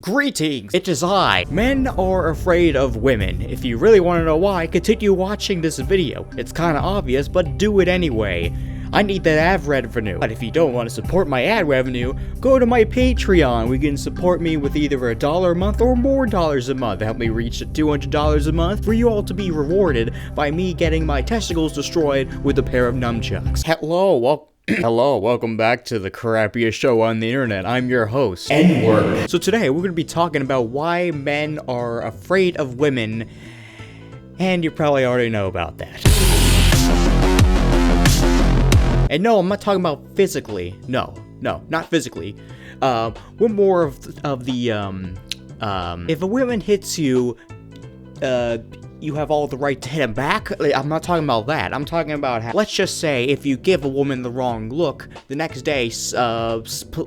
Greetings, it is I. Men are afraid of women. If you really want to know why, continue watching this video. It's kinda obvious, but do it anyway. I need that ad revenue. But if you don't want to support my ad revenue, go to my Patreon. We can support me with either $1 a month or more dollars a month. Help me reach $200 a month for you all to be rewarded by me getting my testicles destroyed with a pair of nunchucks. Hello, welcome back to the crappiest show on the internet. I'm your host, N-Word. So today, we're going to be talking about why men are afraid of women, and you probably already know about that. And no, I'm not talking about physically. No, not physically. We're more of the, if a woman hits you, you have all the right to hit him back. I'm not talking about that. I'm talking about how, let's just say, if you give a woman the wrong look, the next day,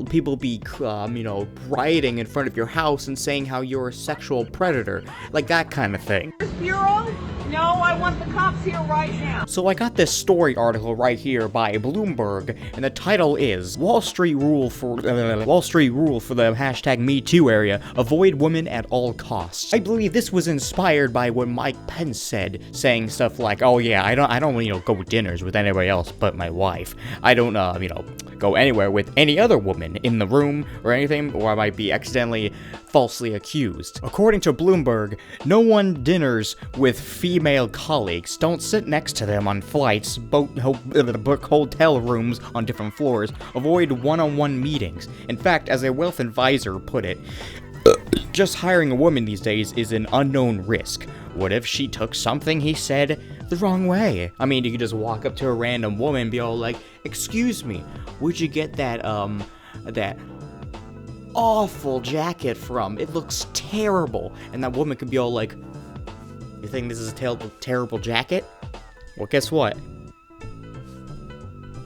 people be, rioting in front of your house and saying how you're a sexual predator. Like that kind of thing. Bureau? No, I want the cops here right now. So I got this story article right here by Bloomberg, and the title is Wall Street rule for the hashtag MeToo area. Avoid women at all costs. I believe this was inspired by what Mike Pence said, saying stuff like, "Oh yeah, I don't go dinners with anybody else but my wife. I don't go anywhere with any other woman in the room or anything, or I might be accidentally falsely accused." According to Bloomberg, no one dinners with female colleagues. Don't sit next to them on flights, book hotel rooms on different floors. Avoid one-on-one meetings. In fact, as a wealth advisor put it, just hiring a woman these days is an unknown risk. What if she took something he said the wrong way? I mean, you could just walk up to a random woman and be all like, "Excuse me, where'd you get that awful jacket from? It looks terrible." And that woman could be all like, "You think this is a terrible jacket? Well, guess what?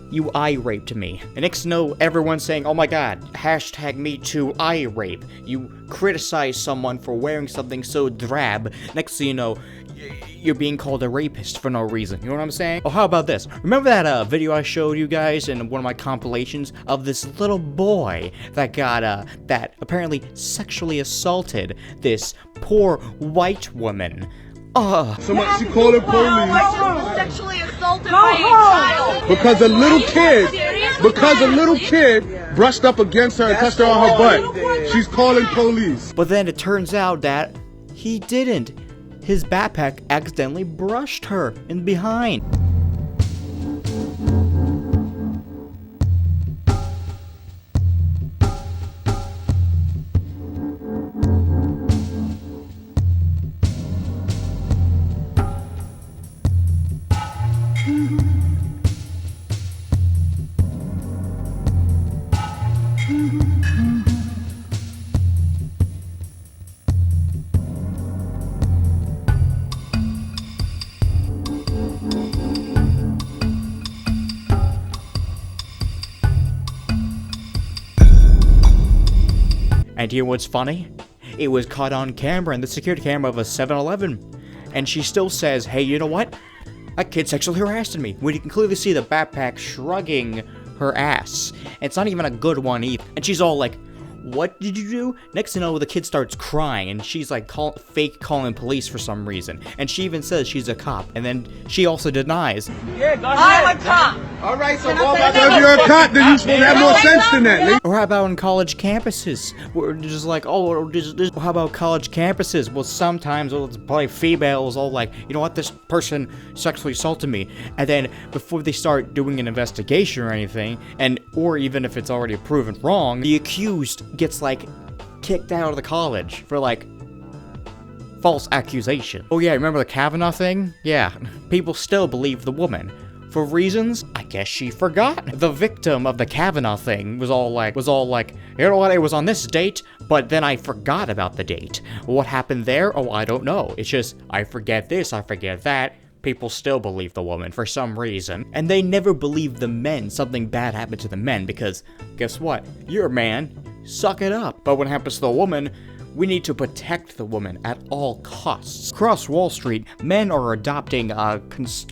You eye raped me." And next to know, everyone's saying, "Oh my god, hashtag MeToo eye rape." You criticize someone for wearing something so drab, next thing you know, you're being called a rapist for no reason. You know what I'm saying? Oh, how about this? Remember that video I showed you guys in one of my compilations of this little boy that got, that apparently sexually assaulted this poor white woman? She called the police Sexually assaulted by a child. because a little kid brushed up against her and touched her on her butt. She's calling police. But then it turns out that he didn't. His backpack accidentally brushed her in behind. And hear what's funny? It was caught on camera in the security camera of a 7-Eleven. And she still says, "Hey, you know what? That kid sexually harassed me." When you can clearly see the backpack shrugging her ass. And it's not even a good one either. And she's all like, "What did you do?" Next thing you know, the kid starts crying, and she's like fake calling police for some reason. And she even says she's a cop, and then she also denies. Yeah, go ahead. I'm a cop. All right, so what about if you're a cop, then you're supposed to have more sense than that. Or how about on college campuses? We're just like, how about college campuses? Well, sometimes it's probably females all like, "You know what, this person sexually assaulted me." And then before they start doing an investigation or anything, or even if it's already proven wrong, the accused gets like kicked out of the college for like false accusation. Oh yeah, remember the Kavanaugh thing? Yeah, people still believe the woman. For reasons, I guess she forgot. The victim of the Kavanaugh thing was all like, "You know what, it was on this date, but then I forgot about the date. What happened there? Oh, I don't know. It's just, I forget this, I forget that." People still believe the woman for some reason. And they never believe the men something bad happened to the men because, guess what? You're a man. Suck it up. But when it happens to the woman, we need to protect the woman at all costs. Across Wall Street, men are adopting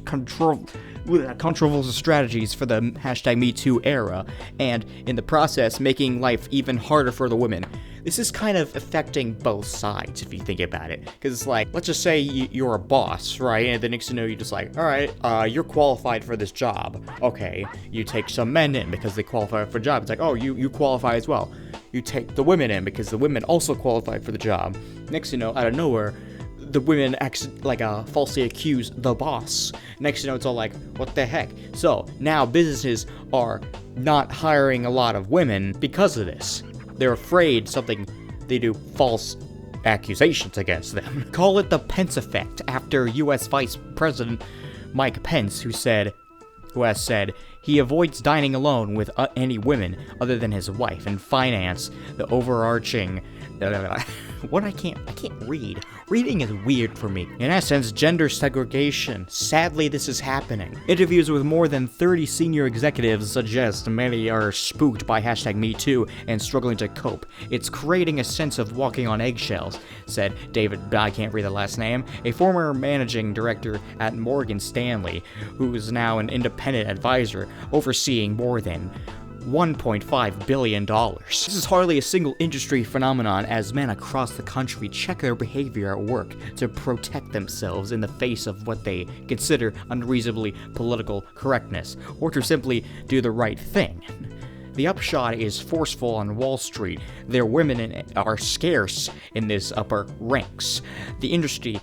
controversial strategies for the hashtag MeToo era, and in the process, making life even harder for the women. this is kind of affecting both sides if you think about it. Because it's like, let's just say you're a boss, right? And the next thing you know, you're just like, all right, you're qualified for this job. Okay, you take some men in because they qualify for the job. It's like, oh, you qualify as well. You take the women in because the women also qualify for the job. Next thing you know, out of nowhere, the women falsely accuse the boss. Next thing you know, it's all like, what the heck? So now businesses are not hiring a lot of women because of this. They're afraid they do false accusations against them. Call it the Pence effect, after U.S. Vice President Mike Pence, who has said he avoids dining alone with any women other than his wife and finance the overarching I can't read. Reading is weird for me. In essence, gender segregation. Sadly, this is happening. Interviews with more than 30 senior executives suggest many are spooked by #MeToo and struggling to cope. It's creating a sense of walking on eggshells, said David, I can't read the last name, a former managing director at Morgan Stanley, who is now an independent advisor overseeing more than $1.5 billion. This is hardly a single industry phenomenon, as men across the country check their behavior at work to protect themselves in the face of what they consider unreasonably political correctness, or to simply do the right thing. The upshot is forceful on Wall Street. Their women are scarce in this upper ranks. The industry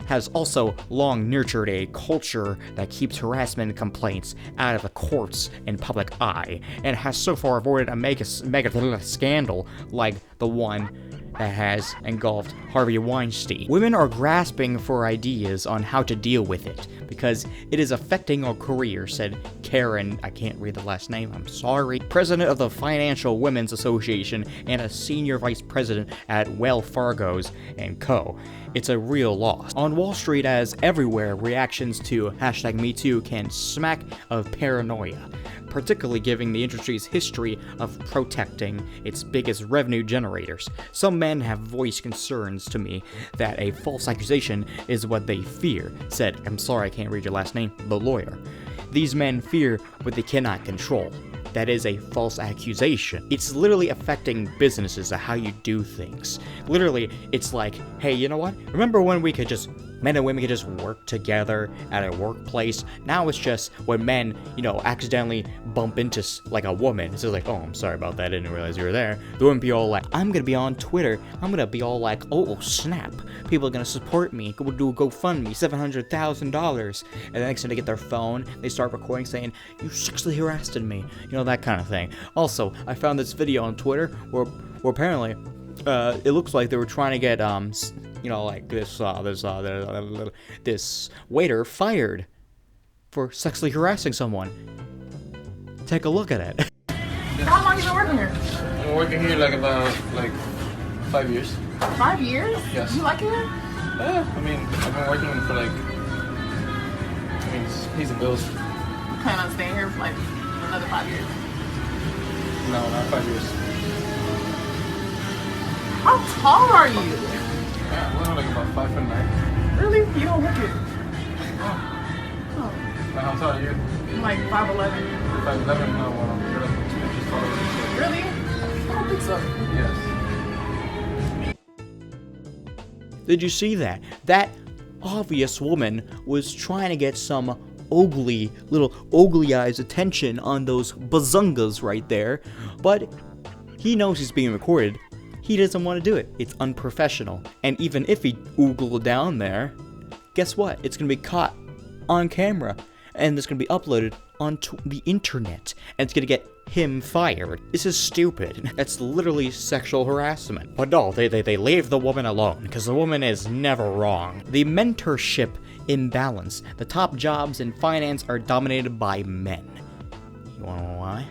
has also long nurtured a culture that keeps harassment complaints out of the courts and public eye, and has so far avoided a mega scandal like the one that has engulfed Harvey Weinstein. Women are grasping for ideas on how to deal with it, because it is affecting our career, said Karen, I can't read the last name, I'm sorry, president of the Financial Women's Association and a senior vice president at Wells Fargo's & Co. It's a real loss. On Wall Street, as everywhere, reactions to #MeToo can smack of paranoia, particularly given the industry's history of protecting its biggest revenue generators. Some men have voiced concerns to me that a false accusation is what they fear, said, I'm sorry I can't read your last name, the lawyer. These men fear what they cannot control. That is a false accusation. It's literally affecting businesses of how you do things. Literally, it's like, hey, you know what? Remember when men and women could just work together at a workplace? Now it's just when men, accidentally bump into like a woman. It's just like, oh, I'm sorry about that. I didn't realize you were there. The women be all like, I'm gonna be on Twitter. I'm gonna be all like, oh, snap. People are gonna support me. Go do a GoFundMe, $700,000. And the next time they get their phone, they start recording saying, you sexually harassed me. That kind of thing. Also, I found this video on Twitter where apparently, it looks like they were trying to get, this waiter fired for sexually harassing someone. Take a look at it. How long have you been working here? I've been working here about 5 years. 5 years? Yes. You like it here? Yeah, I've been working for it's pays the bills. You plan on staying here for another 5 years? No, not 5 years. How tall are you? Yeah, I'm about 5'9". Really? You don't look it. Oh. How tall are you? I'm 5'11". You're 5'11"? No, well, you're 2 inches taller than me. Really? I don't think so. Yes. Did you see that? That obvious woman was trying to get some little ogly eyes attention on those bazungas right there, but he knows he's being recorded. He doesn't want to do it. It's unprofessional. And even if he oogled down there, guess what? It's going to be caught on camera, and it's going to be uploaded onto the internet, and it's going to get him fired. This is stupid. It's literally sexual harassment. But no, they leave the woman alone, because the woman is never wrong. The mentorship imbalance. The top jobs in finance are dominated by men. You wanna know why?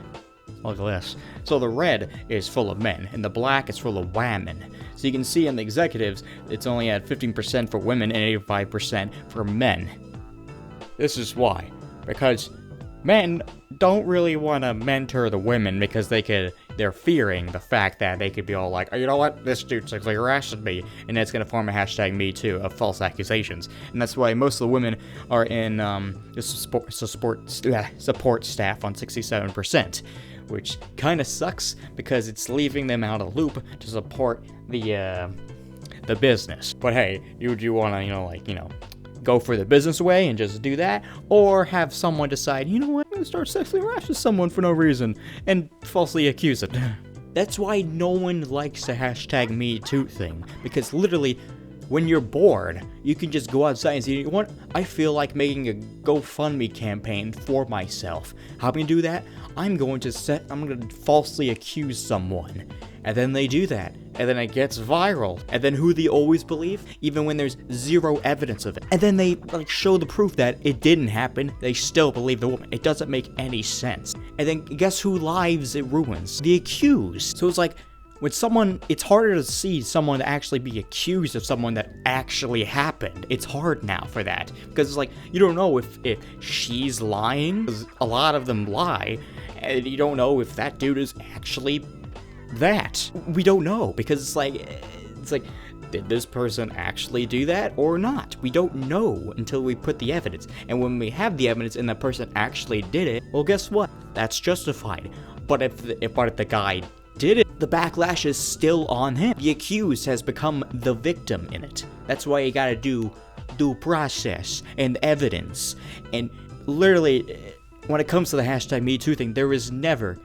Look at this. So the red is full of men, and the black is full of women. So you can see in the executives, it's only at 15% for women and 85% for men. This is why. Because men don't really want to mentor the women because they're fearing the fact that they could be all like, oh, you know what, this dude sexually harassed me, and it's going to form a #MeToo of false accusations. And that's why most of the women are in the support staff on 67%, which kind of sucks because it's leaving them out of loop to support the business. But hey, do you want to, go for the business way and just do that, or have someone decide, you know what, I'm gonna start sexually harassing someone for no reason and falsely accuse it. That's why no one likes the hashtag MeToo thing, because literally, when you're bored, you can just go outside and say, you know what, I feel like making a GoFundMe campaign for myself. How am I gonna do that? I'm going to falsely accuse someone. And then they do that. And then it gets viral. And then who they always believe? Even when there's zero evidence of it. And then they show the proof that it didn't happen. They still believe the woman. It doesn't make any sense. And then guess who lives it ruins? The accused. So it's like, it's harder to see someone actually be accused of someone that actually happened. It's hard now for that. Because it's like, you don't know if she's lying. Because a lot of them lie. And you don't know if that dude is actually that. We don't know. Because it's like, did this person actually do that or not? We don't know until we put the evidence. And when we have the evidence and the person actually did it, well, guess what? That's justified. But if the guy did it, the backlash is still on him. The accused has become the victim in it. That's why you gotta do due process and evidence. And literally, when it comes to the hashtag MeToo thing, there is never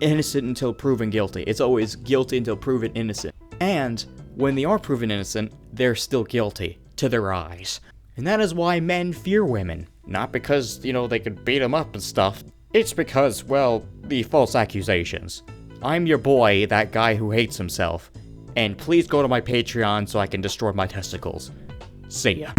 innocent until proven guilty. It's always guilty until proven innocent. And when they are proven innocent, they're still guilty to their eyes. And that is why men fear women. Not because, they could beat them up and stuff. It's because, well, the false accusations. I'm your boy, that guy who hates himself. And please go to my Patreon so I can destroy my testicles. See ya.